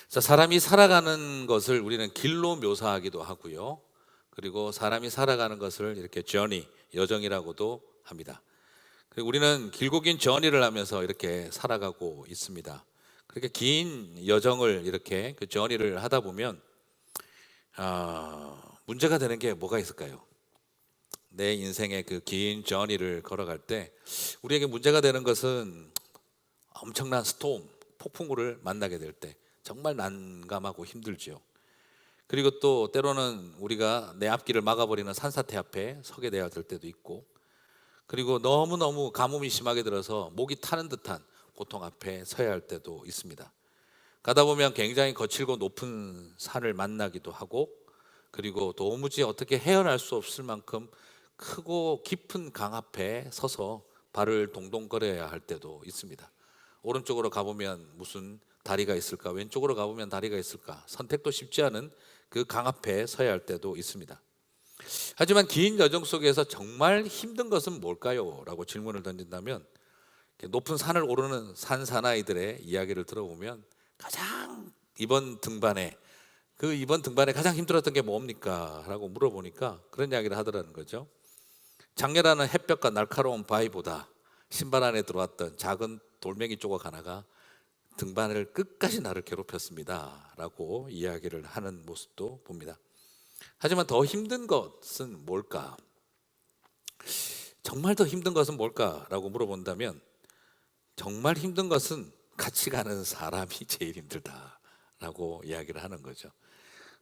자, 사람이 살아가는 것을 우리는 길로 묘사하기도 하고요. 그리고 사람이 살아가는 것을 이렇게 journey, 여정이라고도 합니다. 그리고 우리는 길고 긴 journey를 하면서 이렇게 살아가고 있습니다. 그렇게 긴 여정을 이렇게 그 journey를 하다 보면 문제가 되는 게 뭐가 있을까요? 내 인생의 그 긴 journey를 걸어갈 때 우리에게 문제가 되는 것은 엄청난 스톰, 폭풍우를 만나게 될 때 정말 난감하고 힘들지요. 그리고 또 때로는 우리가 내 앞길을 막아버리는 산사태 앞에 서게 되어야 될 때도 있고, 그리고 너무너무 가뭄이 심하게 들어서 목이 타는 듯한 고통 앞에 서야 할 때도 있습니다. 가다 보면 굉장히 거칠고 높은 산을 만나기도 하고, 그리고 도무지 어떻게 헤어날 수 없을 만큼 크고 깊은 강 앞에 서서 발을 동동거려야 할 때도 있습니다. 오른쪽으로 가보면 무슨 다리가 있을까, 왼쪽으로 가보면 다리가 있을까, 선택도 쉽지 않은 그 강 앞에 서야 할 때도 있습니다. 하지만 긴 여정 속에서 정말 힘든 것은 뭘까요? 라고 질문을 던진다면, 높은 산을 오르는 산사나이들의 이야기를 들어보면 가장 이번 등반에 가장 힘들었던 게 뭡니까? 라고 물어보니까 그런 이야기를 하더라는 거죠. 장렬하는 햇볕과 날카로운 바위보다 신발 안에 들어왔던 작은 돌멩이 조각 하나가 등반을 끝까지 나를 괴롭혔습니다 라고 이야기를 하는 모습도 봅니다. 하지만 더 힘든 것은 뭘까? 정말 더 힘든 것은 뭘까? 라고 물어본다면 정말 힘든 것은 같이 가는 사람이 제일 힘들다라고 이야기를 하는 거죠.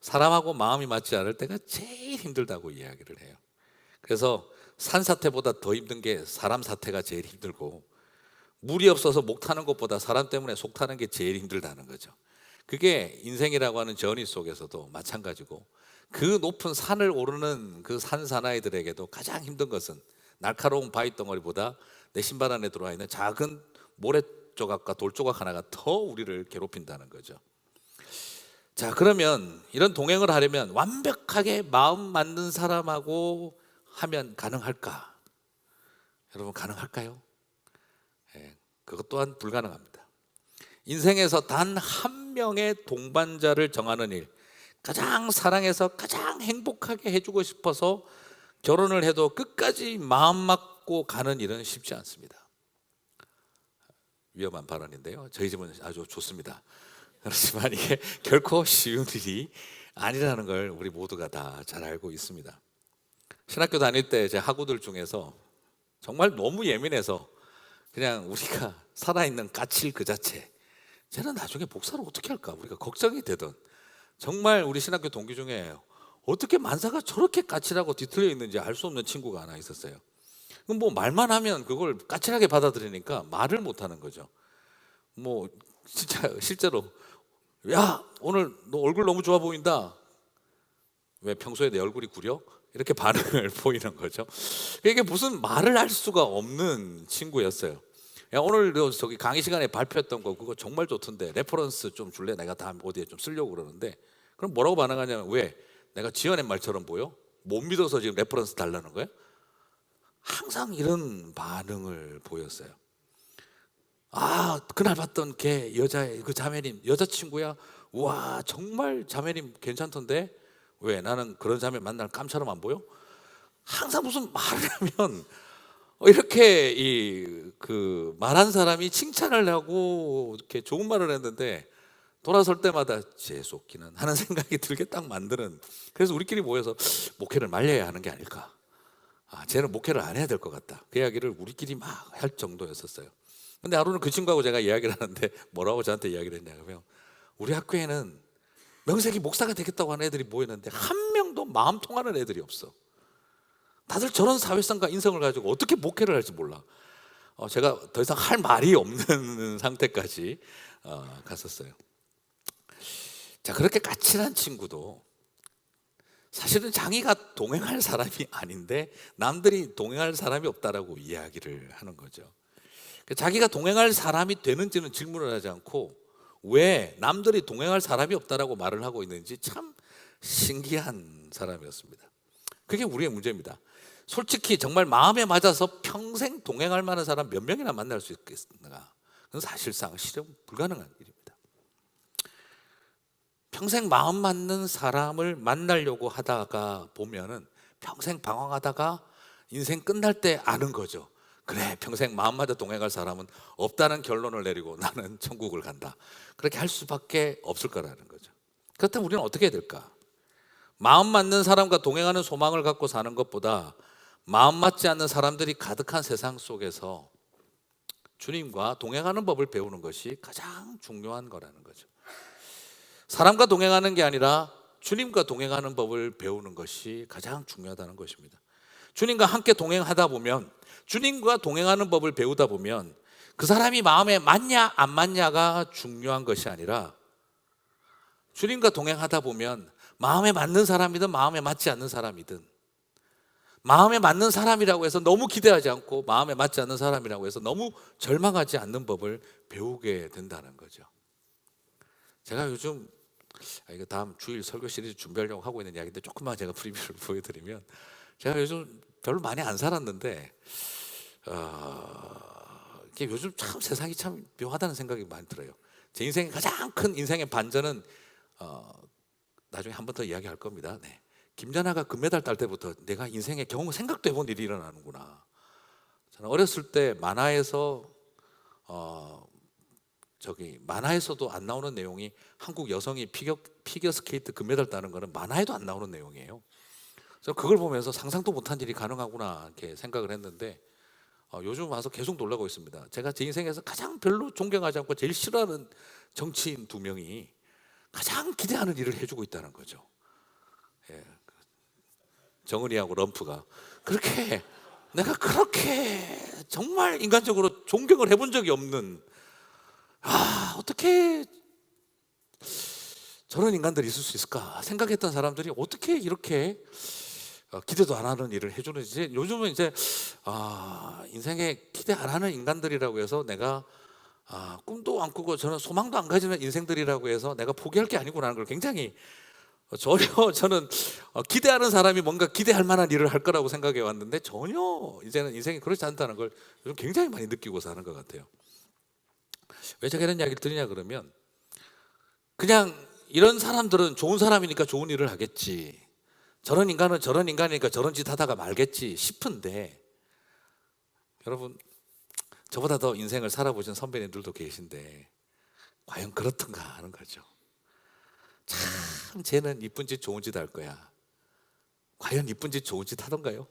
사람하고 마음이 맞지 않을 때가 제일 힘들다고 이야기를 해요. 그래서 산사태보다 더 힘든 게 사람 사태가 제일 힘들고, 물이 없어서 목 타는 것보다 사람 때문에 속 타는 게 제일 힘들다는 거죠. 그게 인생이라고 하는 전의 속에서도 마찬가지고, 그 높은 산을 오르는 그 산사나이들에게도 가장 힘든 것은 날카로운 바위덩어리보다 내 신발 안에 들어와 있는 작은 모래 조각과 돌 조각 하나가 더 우리를 괴롭힌다는 거죠. 자, 그러면 이런 동행을 하려면 완벽하게 마음 맞는 사람하고 하면 가능할까? 여러분, 가능할까요? 그것 또한 불가능합니다. 인생에서 단 한 명의 동반자를 정하는 일, 가장 사랑해서 가장 행복하게 해주고 싶어서 결혼을 해도 끝까지 마음 맞고 가는 일은 쉽지 않습니다. 위험한 발언인데요, 저희 집은 아주 좋습니다. 그렇지만 이게 결코 쉬운 일이 아니라는 걸 우리 모두가 다 잘 알고 있습니다. 신학교 다닐 때 제 학우들 중에서 정말 너무 예민해서 그냥 우리가 살아있는 까칠 그 자체, 쟤는 나중에 목사를 어떻게 할까 우리가 걱정이 되던, 정말 우리 신학교 동기 중에 어떻게 만사가 저렇게 까칠하고 뒤틀려 있는지 알 수 없는 친구가 하나 있었어요. 그럼 뭐 말만 하면 그걸 까칠하게 받아들이니까 말을 못 하는 거죠. 뭐 진짜 실제로, 야 오늘 너 얼굴 너무 좋아 보인다. 왜 평소에 내 얼굴이 구려? 이렇게 반응을 보이는 거죠. 이게 무슨 말을 할 수가 없는 친구였어요. 야, 오늘 너 저기 강의 시간에 발표했던 거 그거 정말 좋던데 레퍼런스 좀 줄래? 내가 다음 어디에 좀 쓰려고 그러는데. 그럼 뭐라고 반응하냐면, 왜? 내가 지어낸 말처럼 보여? 못 믿어서 지금 레퍼런스 달라는 거야? 항상 이런 반응을 보였어요. 그날 봤던 걔 여자의 그 자매님 여자친구야? 와 정말 자매님 괜찮던데? 왜? 나는 그런 자매 만날 깜처럼 안 보여? 항상 무슨 말을 하면 이렇게 그 말한 사람이 칭찬을 하고 이렇게 좋은 말을 했는데 돌아설 때마다 재수없기는 하는 생각이 들게 딱 만드는. 그래서 우리끼리 모여서 목회를 말려야 하는 게 아닐까, 쟤는 목회를 안 해야 될 것 같다, 그 이야기를 우리끼리 막 할 정도였었어요. 근데 하루는 그 친구하고 제가 이야기를 하는데 뭐라고 저한테 이야기를 했냐면, 우리 학교에는 명색이 목사가 되겠다고 하는 애들이 모였는데 한 명도 마음 통하는 애들이 없어. 다들 저런 사회성과 인성을 가지고 어떻게 목회를 할지 몰라. 제가 더 이상 할 말이 없는 상태까지 갔었어요. 자, 그렇게 까칠한 친구도 사실은 자기가 동행할 사람이 아닌데 남들이 동행할 사람이 없다라고 이야기를 하는 거죠. 자기가 동행할 사람이 되는지는 질문을 하지 않고 왜 남들이 동행할 사람이 없다라고 말을 하고 있는지 참 신기한 사람이었습니다. 그게 우리의 문제입니다. 솔직히 정말 마음에 맞아서 평생 동행할 만한 사람 몇 명이나 만날 수 있겠는가? 그건 사실상 실현 불가능한 일입니다. 평생 마음 맞는 사람을 만나려고 하다가 보면은 평생 방황하다가 인생 끝날 때 아는 거죠. 그래, 평생 마음 맞아 동행할 사람은 없다는 결론을 내리고 나는 천국을 간다. 그렇게 할 수밖에 없을 거라는 거죠. 그렇다면 우리는 어떻게 해야 될까? 마음 맞는 사람과 동행하는 소망을 갖고 사는 것보다 마음 맞지 않는 사람들이 가득한 세상 속에서 주님과 동행하는 법을 배우는 것이 가장 중요한 거라는 거죠. 사람과 동행하는 게 아니라 주님과 동행하는 법을 배우는 것이 가장 중요하다는 것입니다. 주님과 함께 동행하다 보면, 주님과 동행하는 법을 배우다 보면 그 사람이 마음에 맞냐 안 맞냐가 중요한 것이 아니라 주님과 동행하다 보면 마음에 맞는 사람이든 마음에 맞지 않는 사람이든, 마음에 맞는 사람이라고 해서 너무 기대하지 않고 마음에 맞지 않는 사람이라고 해서 너무 절망하지 않는 법을 배우게 된다는 거죠. 제가 요즘 이거 다음 주일 설교 시리즈 준비하려고 하고 있는 이야기인데 조금만 제가 프리뷰를 보여드리면, 제가 요즘 별로 많이 안 살았는데 이게 요즘 참 세상이 참 묘하다는 생각이 많이 들어요. 제 인생의 가장 큰 인생의 반전은 나중에 한 번 더 이야기할 겁니다. 네. 김연아가 금메달 딸 때부터 내가 인생에 경우 생각도 해본 일이 일어나는구나. 저는 어렸을 때 만화에서 만화에서도 안 나오는 내용이 한국 여성이 피겨 스케이트 금메달 따는 거는 만화에도 안 나오는 내용이에요. 그래서 그걸 보면서 상상도 못한 일이 가능하구나 이렇게 생각을 했는데 요즘 와서 계속 놀라고 있습니다. 제가 제 인생에서 가장 별로 존경하지 않고 제일 싫어하는 정치인 2명이 가장 기대하는 일을 해주고 있다는 거죠. 예. 정은이하고 럼프가 내가 그렇게 정말 인간적으로 존경을 해본 적이 없는, 어떻게 저런 인간들이 있을 수 있을까 생각했던 사람들이 어떻게 이렇게 기대도 안 하는 일을 해주는지, 요즘은 이제 인생에 기대 안 하는 인간들이라고 해서 내가 꿈도 안 꾸고 저는 소망도 안 가지는 인생들이라고 해서 내가 포기할 게 아니구나라는 걸 굉장히 전혀 저는 기대하는 사람이 뭔가 기대할 만한 일을 할 거라고 생각해 왔는데 전혀 이제는 인생이 그렇지 않다는 걸 요즘 굉장히 많이 느끼고 사는 것 같아요. 왜 제가 이런 이야기를 드리냐 그러면, 그냥 이런 사람들은 좋은 사람이니까 좋은 일을 하겠지, 저런 인간은 저런 인간이니까 저런 짓 하다가 말겠지 싶은데, 여러분 저보다 더 인생을 살아보신 선배님들도 계신데 과연 그렇던가 하는 거죠. 참 쟤는 이쁜 짓 좋은 짓 할 거야. 과연 이쁜 짓 좋은 짓 하던가요?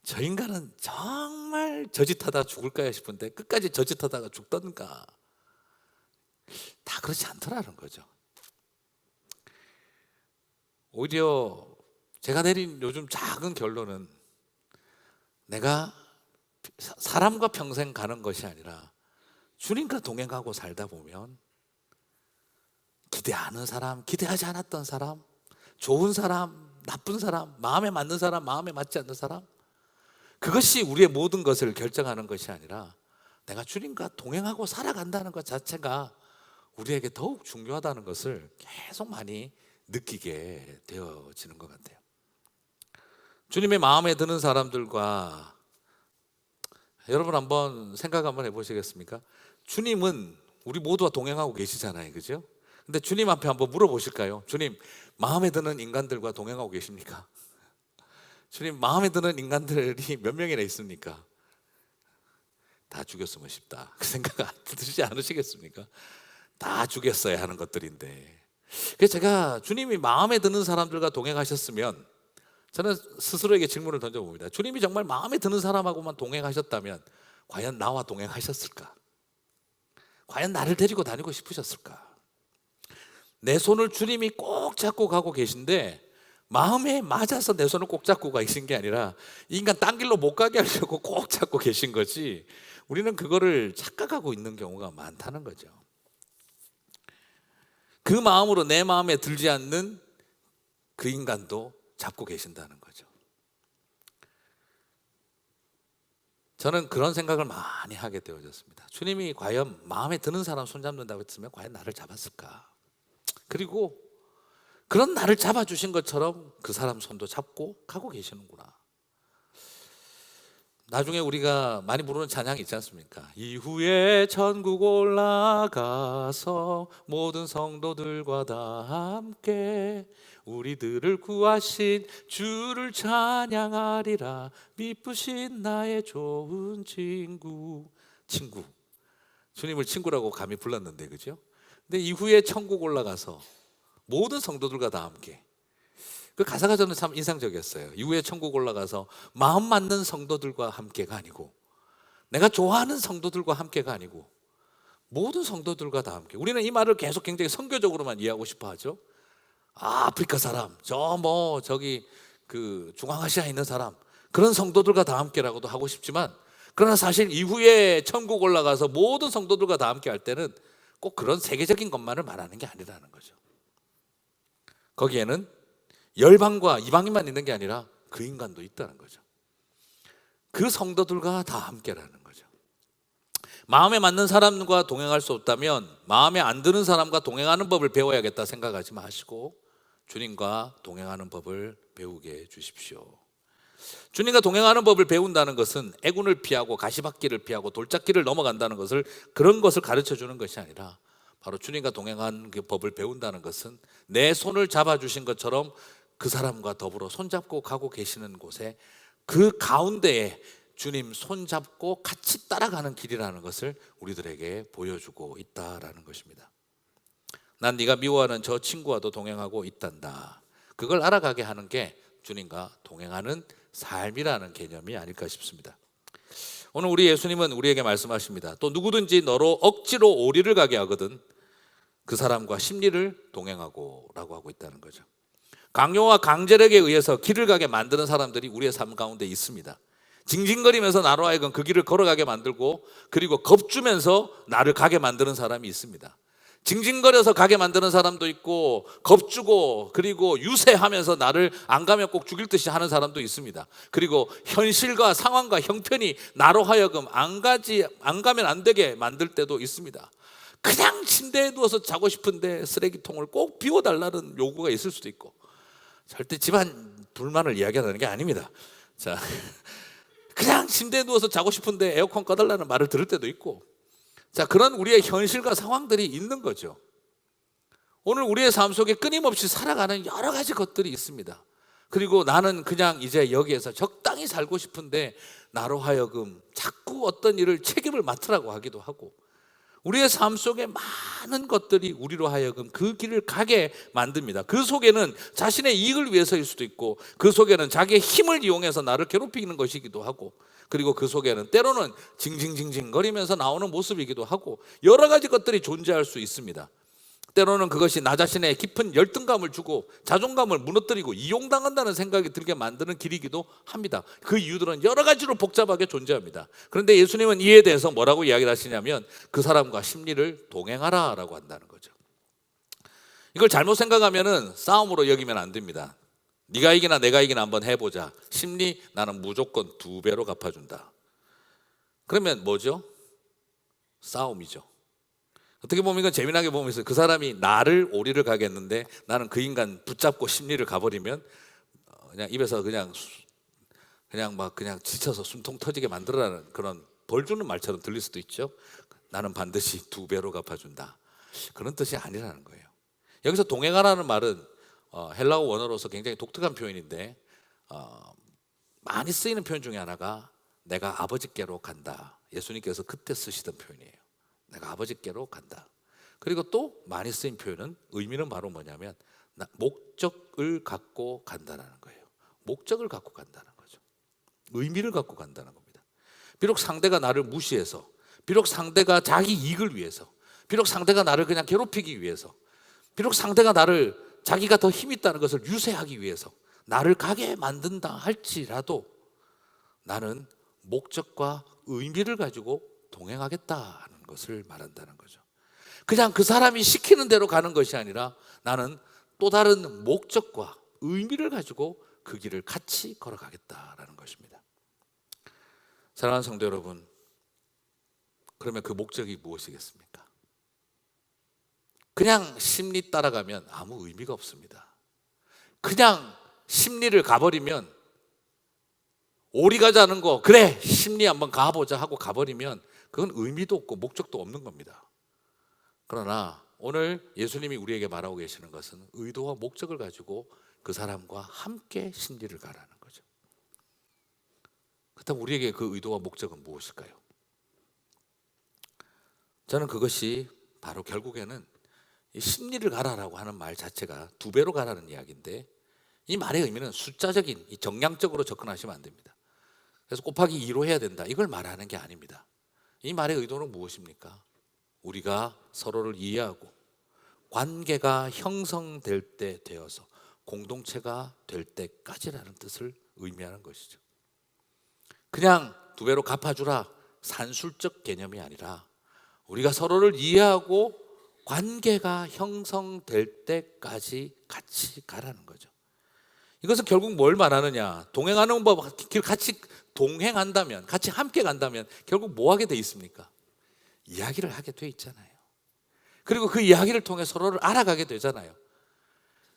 저 인간은 정말 저 짓 하다 죽을까요 싶은데 끝까지 저 짓 하다가 죽던가. 다 그렇지 않더라는 거죠. 오히려 제가 내린 요즘 작은 결론은, 내가 사람과 평생 가는 것이 아니라 주님과 동행하고 살다 보면 기대하는 사람, 기대하지 않았던 사람, 좋은 사람, 나쁜 사람, 마음에 맞는 사람, 마음에 맞지 않는 사람, 그것이 우리의 모든 것을 결정하는 것이 아니라 내가 주님과 동행하고 살아간다는 것 자체가 우리에게 더욱 중요하다는 것을 계속 많이 느끼게 되어지는 것 같아요. 주님의 마음에 드는 사람들과 여러분 한번 생각 한번 해보시겠습니까? 주님은 우리 모두와 동행하고 계시잖아요, 그죠? 근데 주님 앞에 한번 물어보실까요? 주님, 마음에 드는 인간들과 동행하고 계십니까? 주님, 마음에 드는 인간들이 몇 명이나 있습니까? 다 죽였으면 싶다, 그 생각 안 드시지 않으시겠습니까? 다 죽였어야 하는 것들인데. 그래서 제가 주님이 마음에 드는 사람들과 동행하셨으면, 저는 스스로에게 질문을 던져봅니다. 주님이 정말 마음에 드는 사람하고만 동행하셨다면 과연 나와 동행하셨을까? 과연 나를 데리고 다니고 싶으셨을까? 내 손을 주님이 꼭 잡고 가고 계신데 마음에 맞아서 내 손을 꼭 잡고 가신 게 아니라 이 인간 딴 길로 못 가게 하려고 꼭 잡고 계신 거지, 우리는 그거를 착각하고 있는 경우가 많다는 거죠. 그 마음으로 내 마음에 들지 않는 그 인간도 잡고 계신다는 거죠. 저는 그런 생각을 많이 하게 되어졌습니다. 주님이 과연 마음에 드는 사람 손잡는다고 했으면 과연 나를 잡았을까? 그리고 그런 나를 잡아주신 것처럼 그 사람 손도 잡고 가고 계시는구나. 나중에 우리가 많이 부르는 찬양이 있지 않습니까? 이후에 천국 올라가서 모든 성도들과 다 함께 우리들을 구하신 주를 찬양하리라. 미쁘신 나의 좋은 친구. 주님을 친구라고 감히 불렀는데, 그죠? 근데 이후에 천국 올라가서 모든 성도들과 다 함께, 그 가사가 저는 참 인상적이었어요. 이후에 천국 올라가서 마음 맞는 성도들과 함께가 아니고, 내가 좋아하는 성도들과 함께가 아니고, 모든 성도들과 다 함께. 우리는 이 말을 계속 굉장히 선교적으로만 이해하고 싶어 하죠. 아프리카 사람, 저기 그 중앙아시아에 있는 사람, 그런 성도들과 다 함께라고도 하고 싶지만, 그러나 사실 이후에 천국 올라가서 모든 성도들과 다 함께 할 때는 꼭 그런 세계적인 것만을 말하는 게 아니라는 거죠. 거기에는 열방과 이방인만 있는 게 아니라 그 인간도 있다는 거죠. 그 성도들과 다 함께라는 거죠. 마음에 맞는 사람과 동행할 수 없다면 마음에 안 드는 사람과 동행하는 법을 배워야겠다 생각하지 마시고 주님과 동행하는 법을 배우게 해 주십시오. 주님과 동행하는 법을 배운다는 것은 애군을 피하고 가시밭길을 피하고 돌짝길을 넘어간다는 것을, 그런 것을 가르쳐 주는 것이 아니라, 바로 주님과 동행하는 그 법을 배운다는 것은 내 손을 잡아주신 것처럼 그 사람과 더불어 손잡고 가고 계시는 곳에, 그 가운데에 주님 손잡고 같이 따라가는 길이라는 것을 우리들에게 보여주고 있다라는 것입니다. 난 네가 미워하는 저 친구와도 동행하고 있단다. 그걸 알아가게 하는 게 주님과 동행하는 삶이라는 개념이 아닐까 싶습니다. 오늘 우리 예수님은 우리에게 말씀하십니다. 또 누구든지 너로 억지로 오리를 가게 하거든 그 사람과 심리를 동행하고 라고 하고 있다는 거죠. 강요와 강제력에 의해서 길을 가게 만드는 사람들이 우리의 삶 가운데 있습니다. 징징거리면서 나로 하여금 그 길을 걸어가게 만들고, 그리고 겁주면서 나를 가게 만드는 사람이 있습니다. 징징거려서 가게 만드는 사람도 있고, 겁주고 그리고 유세하면서 나를 안 가면 꼭 죽일 듯이 하는 사람도 있습니다. 그리고 현실과 상황과 형편이 나로 하여금 안 가면 안 되게 만들 때도 있습니다. 그냥 침대에 누워서 자고 싶은데 쓰레기통을 꼭 비워달라는 요구가 있을 수도 있고, 절대 집안 불만을 이야기하는 게 아닙니다. 자, 그냥 침대에 누워서 자고 싶은데 에어컨 꺼달라는 말을 들을 때도 있고, 자, 그런 우리의 현실과 상황들이 있는 거죠. 오늘 우리의 삶 속에 끊임없이 살아가는 여러 가지 것들이 있습니다. 그리고 나는 그냥 이제 여기에서 적당히 살고 싶은데 나로 하여금 자꾸 어떤 일을 책임을 맡으라고 하기도 하고, 우리의 삶 속에 많은 것들이 우리로 하여금 그 길을 가게 만듭니다. 그 속에는 자신의 이익을 위해서일 수도 있고, 그 속에는 자기의 힘을 이용해서 나를 괴롭히는 것이기도 하고, 그리고 그 속에는 때로는 징징징징 거리면서 나오는 모습이기도 하고, 여러 가지 것들이 존재할 수 있습니다. 때로는 그것이 나 자신의 깊은 열등감을 주고 자존감을 무너뜨리고 이용당한다는 생각이 들게 만드는 길이기도 합니다. 그 이유들은 여러 가지로 복잡하게 존재합니다. 그런데 예수님은 이에 대해서 뭐라고 이야기를 하시냐면, 그 사람과 심리를 동행하라 라고 한다는 거죠. 이걸 잘못 생각하면 싸움으로 여기면 안 됩니다. 네가 이기나 내가 이기나 한번 해보자. 심리, 나는 무조건 2배로 갚아준다. 그러면 뭐죠? 싸움이죠. 어떻게 보면 이건 재미나게 보면서, 그 사람이 나를 오리를 가게 했는데 나는 그 인간 붙잡고 심리를 가버리면 그냥 입에서 그냥 지쳐서 숨통 터지게 만들어라는 그런 벌 주는 말처럼 들릴 수도 있죠. 나는 반드시 2배로 갚아준다, 그런 뜻이 아니라는 거예요. 여기서 동행하라는 말은 헬라어 원어로서 굉장히 독특한 표현인데, 많이 쓰이는 표현 중에 하나가 내가 아버지께로 간다. 예수님께서 그때 쓰시던 표현이에요. 내가 아버지께로 간다. 그리고 또 많이 쓰인 표현은, 의미는 바로 뭐냐면 목적을 갖고 간다는 거예요. 목적을 갖고 간다는 거죠. 의미를 갖고 간다는 겁니다. 비록 상대가 나를 무시해서, 비록 상대가 자기 이익을 위해서, 비록 상대가 나를 그냥 괴롭히기 위해서, 비록 상대가 나를 자기가 더 힘 있다는 것을 유세하기 위해서 나를 가게 만든다 할지라도 나는 목적과 의미를 가지고 동행하겠다는 것을 말한다는 거죠. 그냥 그 사람이 시키는 대로 가는 것이 아니라 나는 또 다른 목적과 의미를 가지고 그 길을 같이 걸어가겠다라는 것입니다. 사랑하는 성도 여러분, 그러면 그 목적이 무엇이겠습니까? 그냥 심리 따라가면 아무 의미가 없습니다. 그냥 심리를 가버리면 오리 가자는 거, 그래 심리 한번 가보자 하고 가버리면 그건 의미도 없고 목적도 없는 겁니다. 그러나 오늘 예수님이 우리에게 말하고 계시는 것은 의도와 목적을 가지고 그 사람과 함께 심리를 가라는 거죠. 그렇다면 우리에게 그 의도와 목적은 무엇일까요? 저는 그것이 바로 결국에는 이 심리를 가라라고 하는 말 자체가 2배로 가라는 이야기인데, 이 말의 의미는 숫자적인, 이 정량적으로 접근하시면 안 됩니다. 그래서 곱하기 2로 해야 된다, 이걸 말하는 게 아닙니다. 이 말의 의도는 무엇입니까? 우리가 서로를 이해하고 관계가 형성될 때 되어서 공동체가 될 때까지라는 뜻을 의미하는 것이죠. 그냥 2배로 갚아주라, 산술적 개념이 아니라 우리가 서로를 이해하고 관계가 형성될 때까지 같이 가라는 거죠. 이것은 결국 뭘 말하느냐, 동행하는 법, 같이 동행한다면, 같이 함께 간다면 결국 뭐 하게 돼 있습니까? 이야기를 하게 돼 있잖아요. 그리고 그 이야기를 통해 서로를 알아가게 되잖아요.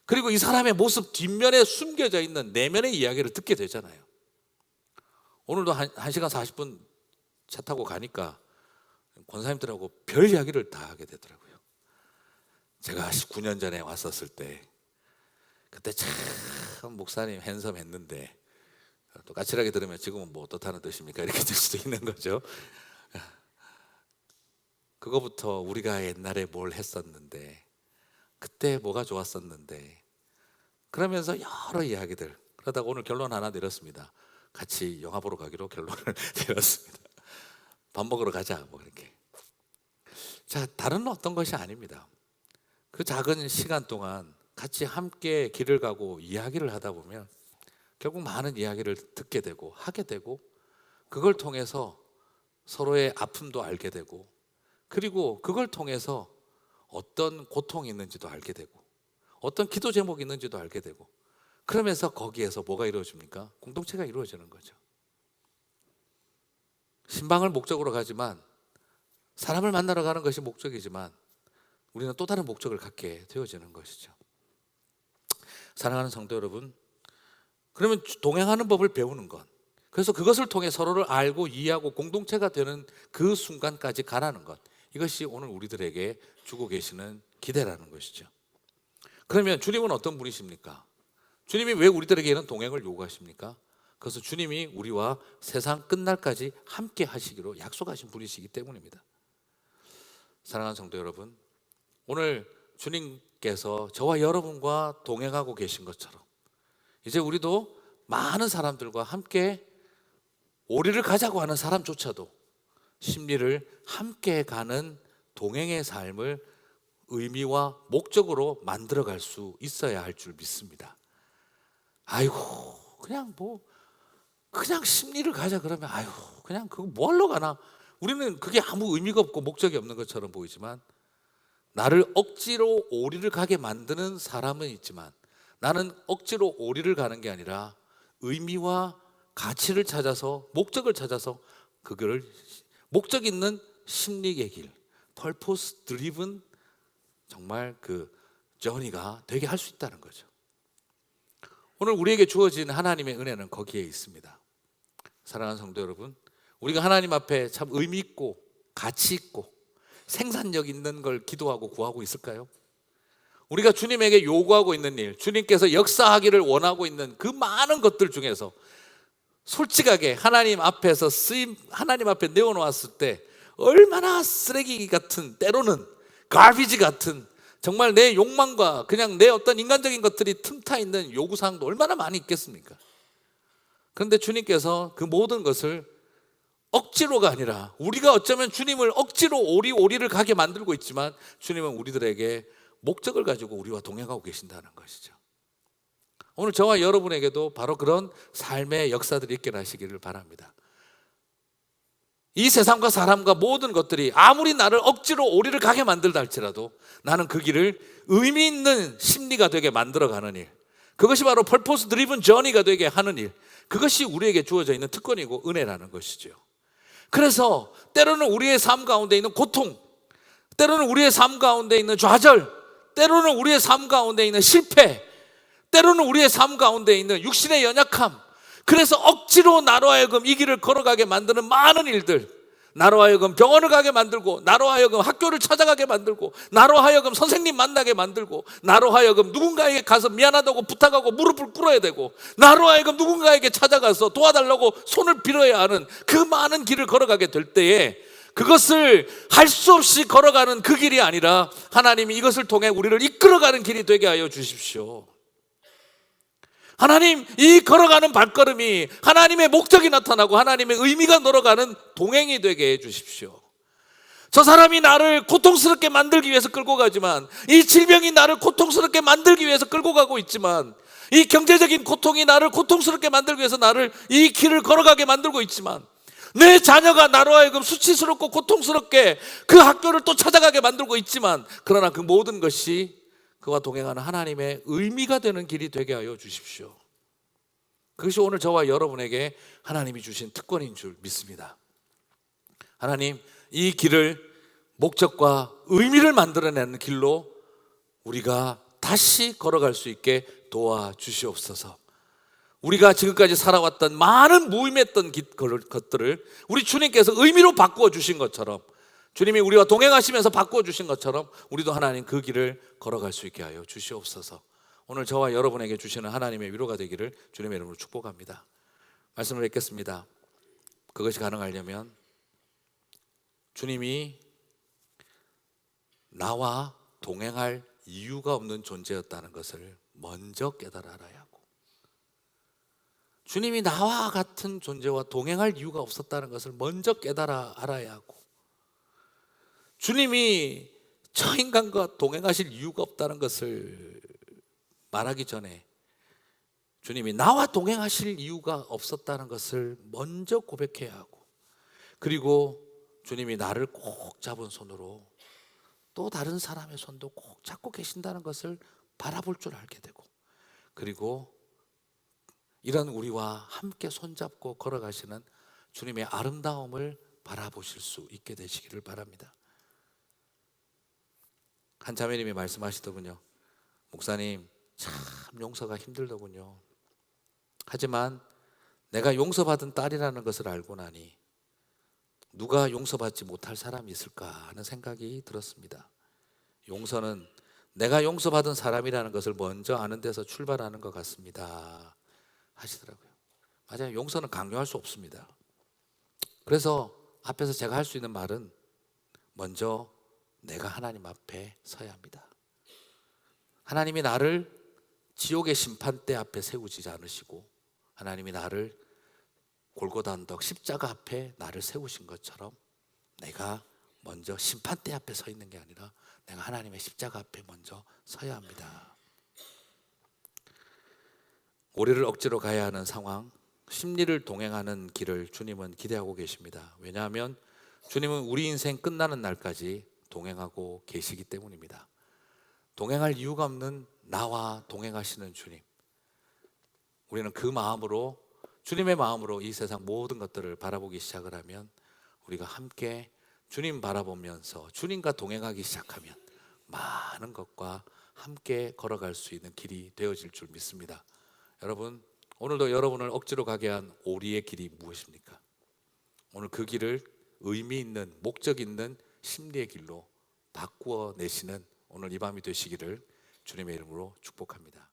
그리고 이 사람의 모습 뒷면에 숨겨져 있는 내면의 이야기를 듣게 되잖아요. 오늘도 1시간 40분 차 타고 가니까 권사님들하고 별 이야기를 다 하게 되더라고요. 제가 19년 전에 왔었을 때, 그때 참 목사님 핸섬했는데, 또 까칠하게 들으면 지금은 뭐 어떻다는 뜻입니까? 이렇게 될 수도 있는 거죠. 그거부터 우리가 옛날에 뭘 했었는데, 그때 뭐가 좋았었는데, 그러면서 여러 이야기들, 그러다가 오늘 결론 하나 내렸습니다. 같이 영화 보러 가기로 결론을 내렸습니다. 밥 먹으러 가자, 뭐 그렇게. 자, 다른 어떤 것이 아닙니다. 그 작은 시간 동안 같이 함께 길을 가고 이야기를 하다 보면 결국 많은 이야기를 듣게 되고 하게 되고, 그걸 통해서 서로의 아픔도 알게 되고, 그리고 그걸 통해서 어떤 고통이 있는지도 알게 되고, 어떤 기도 제목이 있는지도 알게 되고, 그러면서 거기에서 뭐가 이루어집니까? 공동체가 이루어지는 거죠. 신방을 목적으로 가지만, 사람을 만나러 가는 것이 목적이지만 우리는 또 다른 목적을 갖게 되어지는 것이죠. 사랑하는 성도 여러분, 그러면 동행하는 법을 배우는 것, 그래서 그것을 통해 서로를 알고 이해하고 공동체가 되는 그 순간까지 가라는 것, 이것이 오늘 우리들에게 주고 계시는 기대라는 것이죠. 그러면 주님은 어떤 분이십니까? 주님이 왜 우리들에게 이런 동행을 요구하십니까? 그것은 주님이 우리와 세상 끝날까지 함께 하시기로 약속하신 분이시기 때문입니다. 사랑하는 성도 여러분, 오늘 주님께서 저와 여러분과 동행하고 계신 것처럼 이제 우리도 많은 사람들과 함께 오리를 가자고 하는 사람조차도 심리를 함께 가는 동행의 삶을 의미와 목적으로 만들어갈 수 있어야 할 줄 믿습니다. 아이고, 그냥 심리를 가자 그러면 그냥 그거 뭐 하러 가나, 우리는 그게 아무 의미가 없고 목적이 없는 것처럼 보이지만, 나를 억지로 오리를 가게 만드는 사람은 있지만 나는 억지로 오리를 가는 게 아니라 의미와 가치를 찾아서, 목적을 찾아서 그거를 목적 있는 심리의 길, purpose driven 정말 그 journey가 되게 할 수 있다는 거죠. 오늘 우리에게 주어진 하나님의 은혜는 거기에 있습니다. 사랑하는 성도 여러분, 우리가 하나님 앞에 참 의미 있고 가치 있고 생산력 있는 걸 기도하고 구하고 있을까요? 우리가 주님에게 요구하고 있는 일, 주님께서 역사하기를 원하고 있는 그 많은 것들 중에서 솔직하게 하나님 앞에서 하나님 앞에 내어놓았을 때 얼마나 쓰레기 같은, 때로는 가비지 같은, 정말 내 욕망과 그냥 내 어떤 인간적인 것들이 틈타 있는 요구사항도 얼마나 많이 있겠습니까? 그런데 주님께서 그 모든 것을 억지로가 아니라, 우리가 어쩌면 주님을 억지로 오리를 가게 만들고 있지만 주님은 우리들에게 목적을 가지고 우리와 동행하고 계신다는 것이죠. 오늘 저와 여러분에게도 바로 그런 삶의 역사들이 있게 하시기를 바랍니다. 이 세상과 사람과 모든 것들이 아무리 나를 억지로 오리를 가게 만들다 할지라도 나는 그 길을 의미 있는 심리가 되게 만들어가는 일, 그것이 바로 purpose driven journey가 되게 하는 일, 그것이 우리에게 주어져 있는 특권이고 은혜라는 것이죠. 그래서 때로는 우리의 삶 가운데 있는 고통, 때로는 우리의 삶 가운데 있는 좌절, 때로는 우리의 삶 가운데 있는 실패, 때로는 우리의 삶 가운데 있는 육신의 연약함, 그래서 억지로 나로 하여금 이 길을 걸어가게 만드는 많은 일들, 나로 하여금 병원을 가게 만들고, 나로 하여금 학교를 찾아가게 만들고, 나로 하여금 선생님 만나게 만들고, 나로 하여금 누군가에게 가서 미안하다고 부탁하고 무릎을 꿇어야 되고, 나로 하여금 누군가에게 찾아가서 도와달라고 손을 빌어야 하는 그 많은 길을 걸어가게 될 때에, 그것을 할 수 없이 걸어가는 그 길이 아니라 하나님이 이것을 통해 우리를 이끌어가는 길이 되게 하여 주십시오. 하나님, 이 걸어가는 발걸음이 하나님의 목적이 나타나고 하나님의 의미가 늘어가는 동행이 되게 해 주십시오. 저 사람이 나를 고통스럽게 만들기 위해서 끌고 가지만, 이 질병이 나를 고통스럽게 만들기 위해서 끌고 가고 있지만, 이 경제적인 고통이 나를 고통스럽게 만들기 위해서 나를 이 길을 걸어가게 만들고 있지만, 내 자녀가 나로 하여금 수치스럽고 고통스럽게 그 학교를 또 찾아가게 만들고 있지만, 그러나 그 모든 것이 그와 동행하는 하나님의 의미가 되는 길이 되게 하여 주십시오. 그것이 오늘 저와 여러분에게 하나님이 주신 특권인 줄 믿습니다. 하나님, 이 길을 목적과 의미를 만들어내는 길로 우리가 다시 걸어갈 수 있게 도와주시옵소서. 우리가 지금까지 살아왔던 많은 무의미했던 것들을 우리 주님께서 의미로 바꾸어 주신 것처럼, 주님이 우리와 동행하시면서 바꾸어 주신 것처럼 우리도 하나님 그 길을 걸어갈 수 있게 하여 주시옵소서. 오늘 저와 여러분에게 주시는 하나님의 위로가 되기를 주님의 이름으로 축복합니다. 말씀을 읽겠습니다. 그것이 가능하려면 주님이 나와 동행할 이유가 없는 존재였다는 것을 먼저 깨달아 알아야 하고, 주님이 나와 같은 존재와 동행할 이유가 없었다는 것을 먼저 깨달아 알아야 하고, 주님이 저 인간과 동행하실 이유가 없다는 것을 말하기 전에 주님이 나와 동행하실 이유가 없었다는 것을 먼저 고백해야 하고, 그리고 주님이 나를 꼭 잡은 손으로 또 다른 사람의 손도 꼭 잡고 계신다는 것을 바라볼 줄 알게 되고, 그리고 이런 우리와 함께 손잡고 걸어가시는 주님의 아름다움을 바라보실 수 있게 되시기를 바랍니다. 한 자매님이 말씀하시더군요. 목사님, 참 용서가 힘들더군요. 하지만 내가 용서받은 딸이라는 것을 알고 나니 누가 용서받지 못할 사람이 있을까 하는 생각이 들었습니다. 용서는 내가 용서받은 사람이라는 것을 먼저 아는 데서 출발하는 것 같습니다 하시더라고요. 맞아요. 용서는 강요할 수 없습니다. 그래서 앞에서 제가 할 수 있는 말은 먼저 내가 하나님 앞에 서야 합니다. 하나님이 나를 지옥의 심판대 앞에 세우지 않으시고, 하나님이 나를 골고다 언덕 십자가 앞에 나를 세우신 것처럼 내가 먼저 심판대 앞에 서 있는 게 아니라 내가 하나님의 십자가 앞에 먼저 서야 합니다. 우리를 억지로 가야 하는 상황, 심리를 동행하는 길을 주님은 기대하고 계십니다. 왜냐하면 주님은 우리 인생 끝나는 날까지 동행하고 계시기 때문입니다. 동행할 이유가 없는 나와 동행하시는 주님, 우리는 그 마음으로, 주님의 마음으로 이 세상 모든 것들을 바라보기 시작을 하면, 우리가 함께 주님 바라보면서 주님과 동행하기 시작하면 많은 것과 함께 걸어갈 수 있는 길이 되어질 줄 믿습니다. 여러분, 오늘도 여러분을 억지로 가게 한 오리의 길이 무엇입니까? 오늘 그 길을 의미 있는, 목적 있는 심리의 길로 바꾸어 내시는 오늘 이 밤이 되시기를 주님의 이름으로 축복합니다.